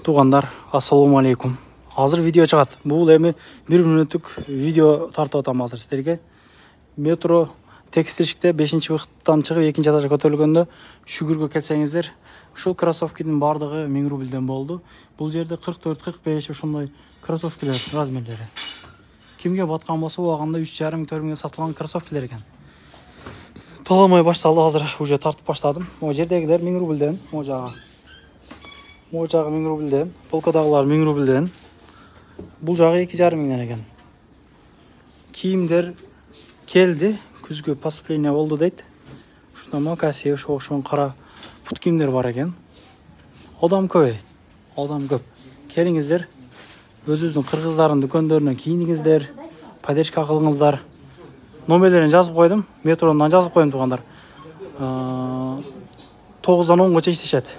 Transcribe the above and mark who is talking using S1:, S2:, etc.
S1: Туғандар, ассаламу алейкум. Азыр видео чыгат. Бул эми 1 мүнөттүк видео тартып атам азыр сиздерге. Метро текстилишикте 5-вахыттан чыгып 2-этажга көтөрүлгөндө шүгүргө келсеңиздер, ушул кроссовкинин бардыгы 1000 рубльден болду. Бул жерде 44-45 ошондой кроссовкилер размерлери. Кимге баткан болсо, убагында 3,5-4 миңге сатылган кроссовкилер экен. Толамай башталды, азыр уже тартып баштадым. Могу жердегилер 1000 рубльден, могу жагы 1000 рубльден, полкадагылар 1000 рубльден. Бул жагы 2,5 миңден экен. Кийимдер келди, күзгө поступление болду дейт. Ушунда макаси, ошон кара пут кийимдер бар экен. Адам көп. Келиңиздер, өзүңүздүн кыргыздардын дүкөндөрүнөн кийиниңиздер, поддержка кылыңыздар. Номерлерин жазып койдум, метродан жазып койдум тугандар. 9-дан 10-га иштешет.